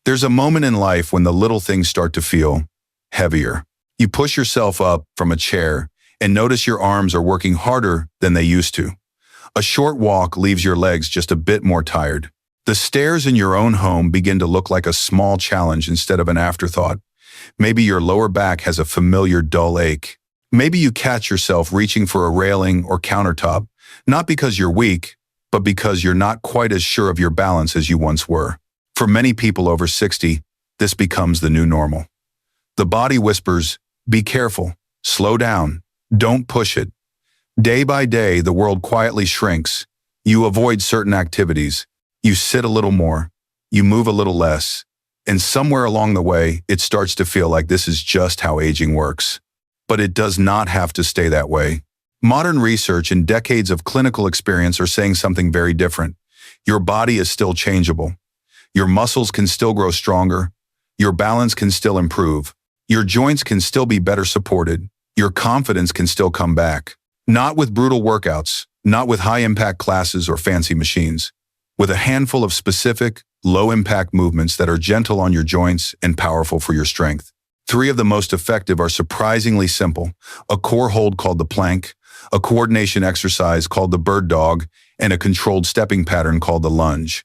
There's a moment in life when the little things start to feel heavier. You push yourself up from a chair and notice your arms are working harder than they used to. A short walk leaves your legs just a bit more tired. The stairs in your own home begin to look like a small challenge instead of an afterthought. Maybe your lower back has a familiar dull ache. Maybe you catch yourself reaching for a railing or countertop, not because you're weak, but because you're not quite as sure of your balance as you once were. For many people over 60, this becomes the new normal. The body whispers, be careful, slow down, don't push it. Day by day, the world quietly shrinks. You avoid certain activities. You sit a little more. You move a little less. And somewhere along the way, it starts to feel like this is just how aging works. But it does not have to stay that way. Modern research and decades of clinical experience are saying something very different. Your body is still changeable. Your muscles can still grow stronger. Your balance can still improve. Your joints can still be better supported. Your confidence can still come back. Not with brutal workouts, not with high-impact classes or fancy machines. With a handful of specific, low-impact movements that are gentle on your joints and powerful for your strength. 3 of the most effective are surprisingly simple: a core hold called the plank, a coordination exercise called the bird dog, and a controlled stepping pattern called the lunge.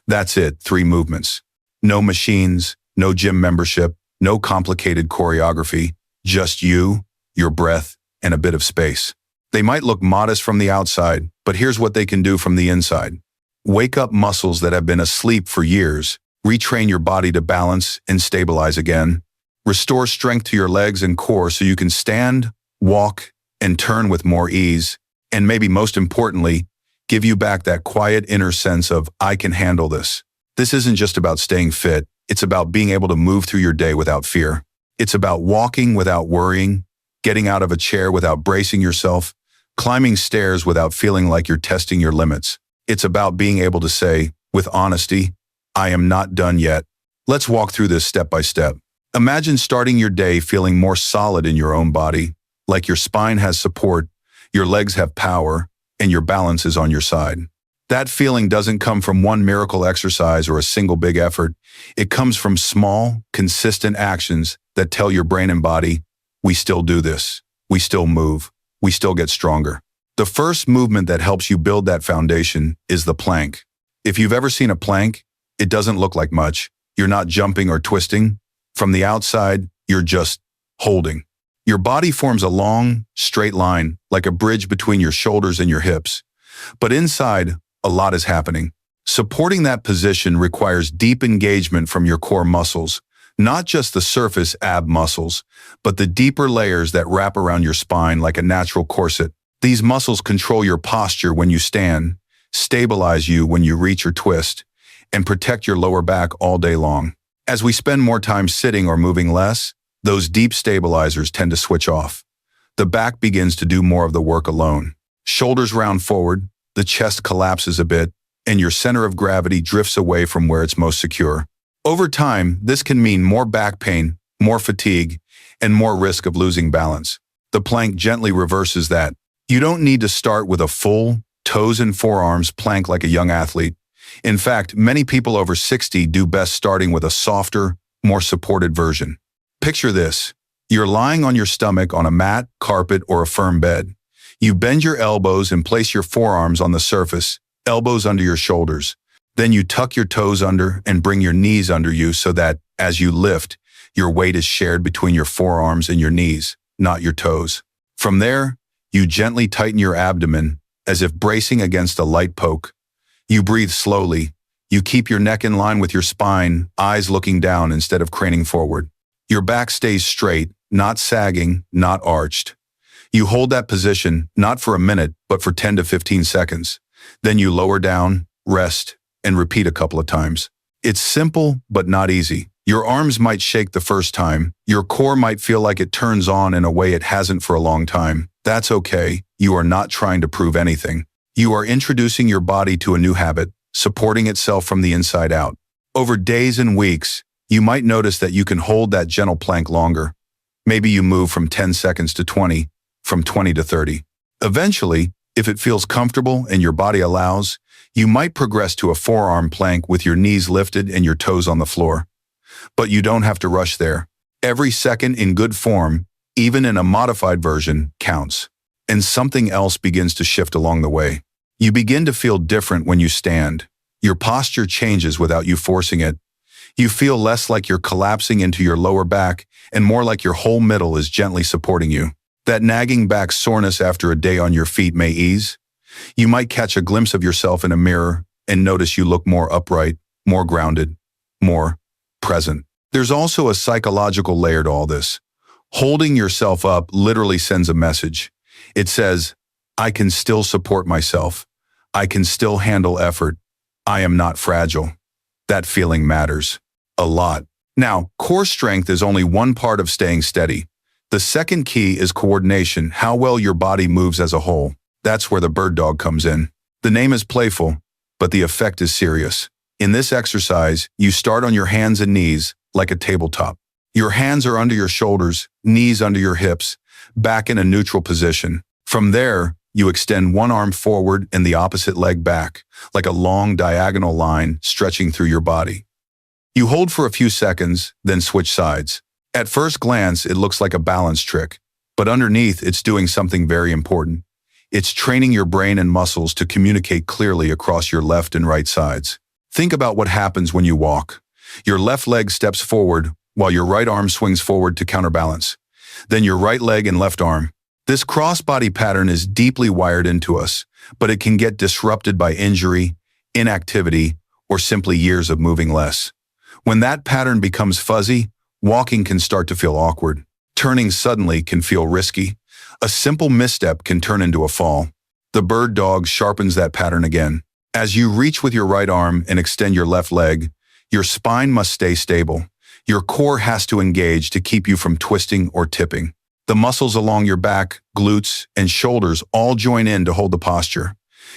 That's it, 3 movements. No machines, no gym membership, no complicated choreography, just you, your breath, and a bit of space. They might look modest from the outside, but here's what they can do from the inside. Wake up muscles that have been asleep for years, retrain your body to balance and stabilize again, restore strength to your legs and core so you can stand, walk, and turn with more ease, and maybe most importantly, give you back that quiet inner sense of, I can handle this. This isn't just about staying fit, it's about being able to move through your day without fear. It's about walking without worrying, getting out of a chair without bracing yourself, climbing stairs without feeling like you're testing your limits. It's about being able to say, with honesty, I am not done yet. Let's walk through this step by step. Imagine starting your day feeling more solid in your own body, like your spine has support, your legs have power, and your balance is on your side. That feeling doesn't come from one miracle exercise or a single big effort. It comes from small, consistent actions that tell your brain and body, we still do this, we still move, we still get stronger. The first movement that helps you build that foundation is the plank. If you've ever seen a plank, it doesn't look like much. You're not jumping or twisting. From the outside, you're just holding. Your body forms a long, straight line, like a bridge between your shoulders and your hips. But inside, a lot is happening. Supporting that position requires deep engagement from your core muscles, not just the surface ab muscles, but the deeper layers that wrap around your spine like a natural corset. These muscles control your posture when you stand, stabilize you when you reach or twist, and protect your lower back all day long. As we spend more time sitting or moving less, those deep stabilizers tend to switch off. The back begins to do more of the work alone. Shoulders round forward, the chest collapses a bit, and your center of gravity drifts away from where it's most secure. Over time, this can mean more back pain, more fatigue, and more risk of losing balance. The plank gently reverses that. You don't need to start with a full, toes and forearms plank like a young athlete. In fact, many people over 60 do best starting with a softer, more supported version. Picture this. You're lying on your stomach on a mat, carpet, or a firm bed. You bend your elbows and place your forearms on the surface, elbows under your shoulders. Then you tuck your toes under and bring your knees under you so that, as you lift, your weight is shared between your forearms and your knees, not your toes. From there, you gently tighten your abdomen, as if bracing against a light poke. You breathe slowly. You keep your neck in line with your spine, eyes looking down instead of craning forward. Your back stays straight, not sagging, not arched. You hold that position, not for a minute, but for 10 to 15 seconds. Then you lower down, rest, and repeat a couple of times. It's simple, but not easy. Your arms might shake the first time. Your core might feel like it turns on in a way it hasn't for a long time. That's okay. You are not trying to prove anything. You are introducing your body to a new habit, supporting itself from the inside out. Over days and weeks, you might notice that you can hold that gentle plank longer. Maybe you move from 10 seconds to 20, from 20 to 30. Eventually, if it feels comfortable and your body allows, you might progress to a forearm plank with your knees lifted and your toes on the floor. But you don't have to rush there. Every second in good form, even in a modified version, counts. And something else begins to shift along the way. You begin to feel different when you stand. Your posture changes without you forcing it. You feel less like you're collapsing into your lower back and more like your whole middle is gently supporting you. That nagging back soreness after a day on your feet may ease. You might catch a glimpse of yourself in a mirror and notice you look more upright, more grounded, more present. There's also a psychological layer to all this. Holding yourself up literally sends a message. It says, I can still support myself. I can still handle effort. I am not fragile. That feeling matters a lot. Now, core strength is only one part of staying steady. The second key is coordination, how well your body moves as a whole. That's where the bird dog comes in. The name is playful, but the effect is serious. In this exercise, you start on your hands and knees like a tabletop. Your hands are under your shoulders, knees under your hips, back in a neutral position. From there, you extend one arm forward and the opposite leg back, like a long diagonal line stretching through your body. You hold for a few seconds, then switch sides. At first glance, it looks like a balance trick, but underneath, it's doing something very important. It's training your brain and muscles to communicate clearly across your left and right sides. Think about what happens when you walk. Your left leg steps forward while your right arm swings forward to counterbalance. Then your right leg and left arm. This cross-body pattern is deeply wired into us, but it can get disrupted by injury, inactivity, or simply years of moving less. When that pattern becomes fuzzy, walking can start to feel awkward. Turning suddenly can feel risky. A simple misstep can turn into a fall. The bird dog sharpens that pattern again. As you reach with your right arm and extend your left leg, your spine must stay stable. Your core has to engage to keep you from twisting or tipping. The muscles along your back, glutes, and shoulders all join in to hold the posture.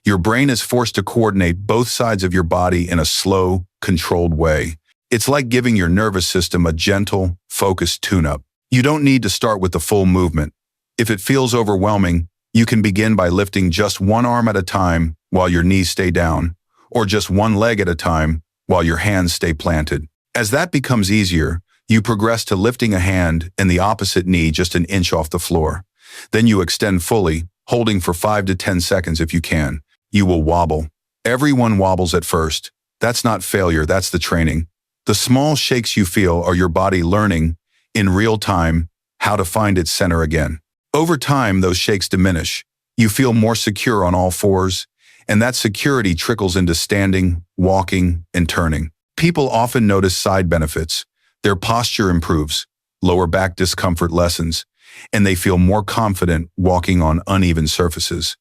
Your brain is forced to coordinate both sides of your body in a slow, controlled way. It's like giving your nervous system a gentle, focused tune-up. You don't need to start with the full movement. If it feels overwhelming, you can begin by lifting just one arm at a time while your knees stay down, or just one leg at a time while your hands stay planted. As that becomes easier, you progress to lifting a hand and the opposite knee just an inch off the floor. Then you extend fully, holding for 5 to 10 seconds if you can. You will wobble. Everyone wobbles at first. That's not failure, that's the training. The small shakes you feel are your body learning, in real time, how to find its center again. Over time, those shakes diminish. You feel more secure on all fours, and that security trickles into standing, walking, and turning. People often notice side benefits. Their posture improves, lower back discomfort lessens, and they feel more confident walking on uneven surfaces.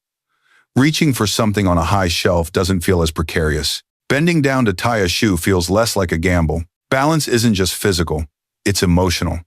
Reaching for something on a high shelf doesn't feel as precarious. Bending down to tie a shoe feels less like a gamble. Balance isn't just physical, it's emotional.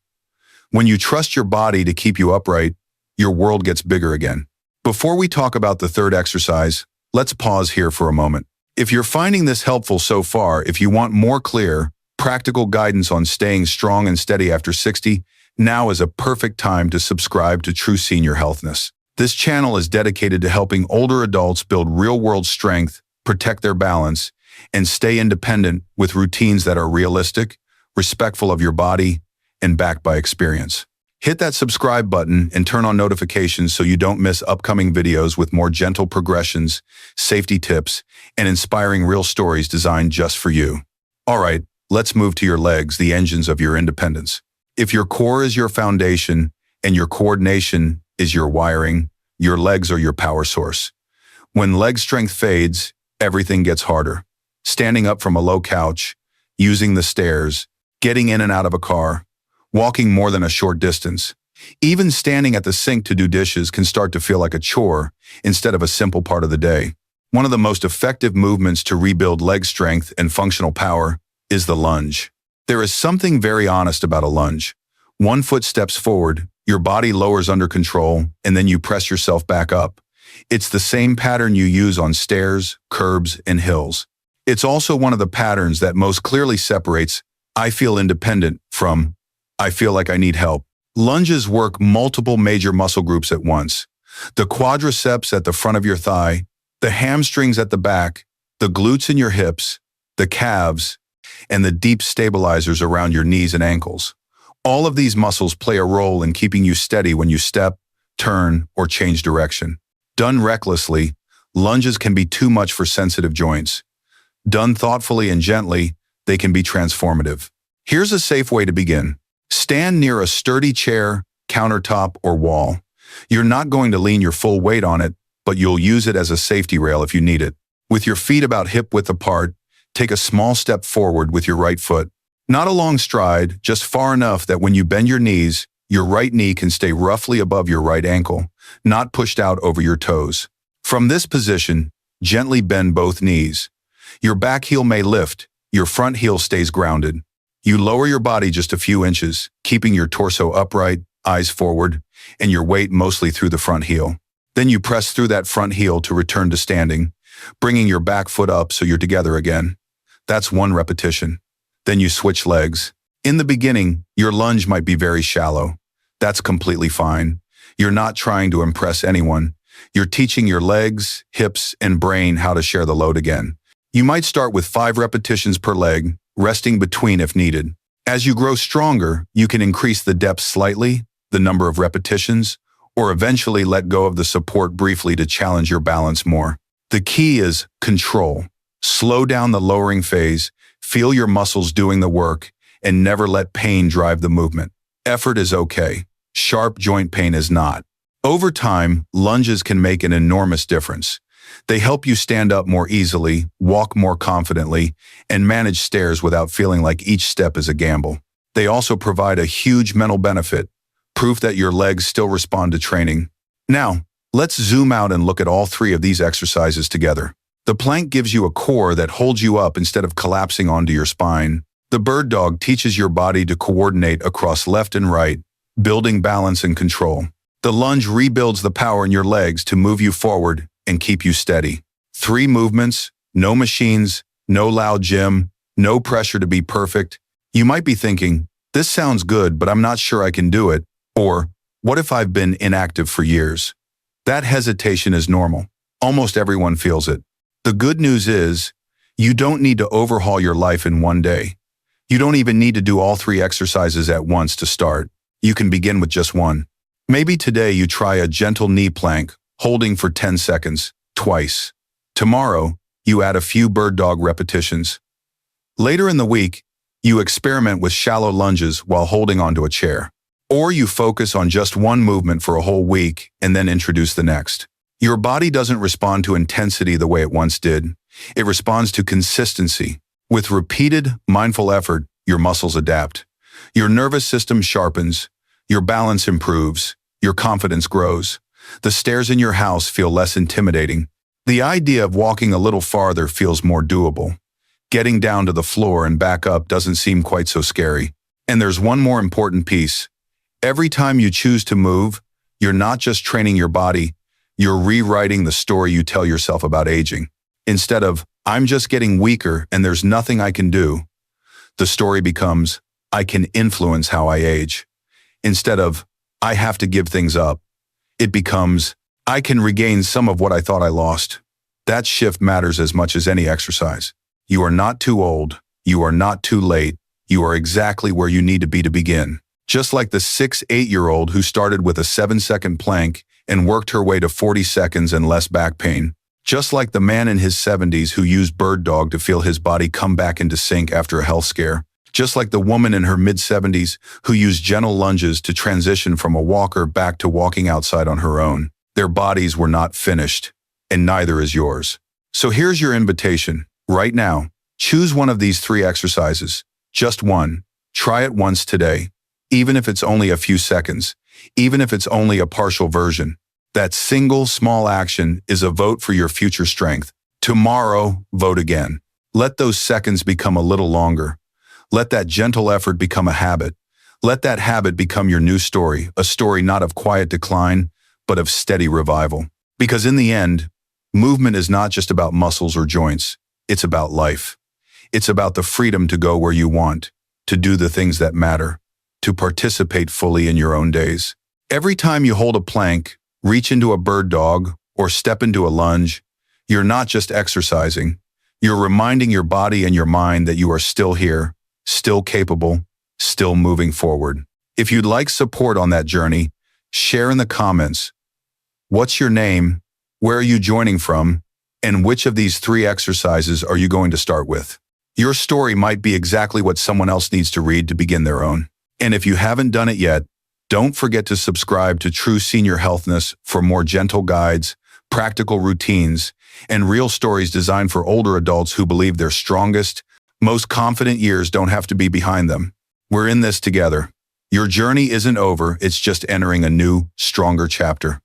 When you trust your body to keep you upright, your world gets bigger again. Before we talk about the third exercise, let's pause here for a moment. If you're finding this helpful so far, if you want more clear, practical guidance on staying strong and steady after 60, now is a perfect time to subscribe to True Senior Healthness. This channel is dedicated to helping older adults build real-world strength, protect their balance, and stay independent with routines that are realistic, respectful of your body, and backed by experience. Hit that subscribe button and turn on notifications so you don't miss upcoming videos with more gentle progressions, safety tips, and inspiring real stories designed just for you. All right, let's move to your legs, the engines of your independence. If your core is your foundation and your coordination is your wiring, your legs are your power source. When leg strength fades, everything gets harder. Standing up from a low couch, using the stairs, getting in and out of a car, walking more than a short distance. Even standing at the sink to do dishes can start to feel like a chore instead of a simple part of the day. One of the most effective movements to rebuild leg strength and functional power is the lunge. There is something very honest about a lunge. One foot steps forward, your body lowers under control, and then you press yourself back up. It's the same pattern you use on stairs, curbs, and hills. It's also one of the patterns that most clearly separates "I feel independent" from "I feel like I need help." Lunges work multiple major muscle groups at once. The quadriceps at the front of your thigh, the hamstrings at the back, the glutes in your hips, the calves, and the deep stabilizers around your knees and ankles. All of these muscles play a role in keeping you steady when you step, turn, or change direction. Done recklessly, lunges can be too much for sensitive joints. Done thoughtfully and gently, they can be transformative. Here's a safe way to begin. Stand near a sturdy chair, countertop, or wall. You're not going to lean your full weight on it, but you'll use it as a safety rail if you need it. With your feet about hip width apart, take a small step forward with your right foot. Not a long stride, just far enough that when you bend your knees, your right knee can stay roughly above your right ankle, not pushed out over your toes. From this position, gently bend both knees. Your back heel may lift, your front heel stays grounded. You lower your body just a few inches, keeping your torso upright, eyes forward, and your weight mostly through the front heel. Then you press through that front heel to return to standing, bringing your back foot up so you're together again. That's one repetition. Then you switch legs. In the beginning, your lunge might be very shallow. That's completely fine. You're not trying to impress anyone. You're teaching your legs, hips, and brain how to share the load again. You might start with 5 repetitions per leg, resting between if needed. As you grow stronger, you can increase the depth slightly, the number of repetitions, or eventually let go of the support briefly to challenge your balance more. The key is control. Slow down the lowering phase, feel your muscles doing the work, and never let pain drive the movement. Effort is okay. Sharp joint pain is not. Over time, lunges can make an enormous difference. They help you stand up more easily, walk more confidently, and manage stairs without feeling like each step is a gamble. They also provide a huge mental benefit, proof that your legs still respond to training. Now, let's zoom out and look at all 3 of these exercises together. The plank gives you a core that holds you up instead of collapsing onto your spine. The bird dog teaches your body to coordinate across left and right, building balance and control. The lunge rebuilds the power in your legs to move you forward and keep you steady. 3 movements, no machines, no loud gym, no pressure to be perfect. You might be thinking, this sounds good, but I'm not sure I can do it. Or, what if I've been inactive for years? That hesitation is normal. Almost everyone feels it. The good news is, you don't need to overhaul your life in one day. You don't even need to do all 3 exercises at once to start. You can begin with just one. Maybe today you try a gentle knee plank, holding for 10 seconds, twice. Tomorrow, you add a few bird dog repetitions. Later in the week, you experiment with shallow lunges while holding onto a chair. Or you focus on just one movement for a whole week and then introduce the next. Your body doesn't respond to intensity the way it once did. It responds to consistency. With repeated, mindful effort, your muscles adapt. Your nervous system sharpens. Your balance improves. Your confidence grows. The stairs in your house feel less intimidating. The idea of walking a little farther feels more doable. Getting down to the floor and back up doesn't seem quite so scary. And there's one more important piece. Every time you choose to move, you're not just training your body, you're rewriting the story you tell yourself about aging. Instead of, I'm just getting weaker and there's nothing I can do, the story becomes, I can influence how I age. Instead of, I have to give things up, it becomes, I can regain some of what I thought I lost. That shift matters as much as any exercise. You are not too old. You are not too late. You are exactly where you need to be to begin. Just like the 6-8-year-old who started with a 7-second plank and worked her way to 40 seconds and less back pain. Just like the man in his 70s who used bird dog to feel his body come back into sync after a health scare. Just like the woman in her mid-70s who used gentle lunges to transition from a walker back to walking outside on her own. Their bodies were not finished, and neither is yours. So here's your invitation. Right now, choose one of these 3 exercises. Just one. Try it once today. Even if it's only a few seconds. Even if it's only a partial version. That single small action is a vote for your future strength. Tomorrow, vote again. Let those seconds become a little longer. Let that gentle effort become a habit. Let that habit become your new story, a story not of quiet decline, but of steady revival. Because in the end, movement is not just about muscles or joints. It's about life. It's about the freedom to go where you want, to do the things that matter, to participate fully in your own days. Every time you hold a plank, reach into a bird dog, or step into a lunge, you're not just exercising, You're reminding your body and your mind that you are still here, still capable, still moving forward. If you'd like support on that journey, share in the comments. What's your name? Where are you joining from? And which of these 3 exercises are you going to start with? Your story might be exactly what someone else needs to read to begin their own. And if you haven't done it yet, don't forget to subscribe to True Senior Healthness for more gentle guides, practical routines, and real stories designed for older adults who believe their strongest, most confident years don't have to be behind them. We're in this together. Your journey isn't over, it's just entering a new, stronger chapter.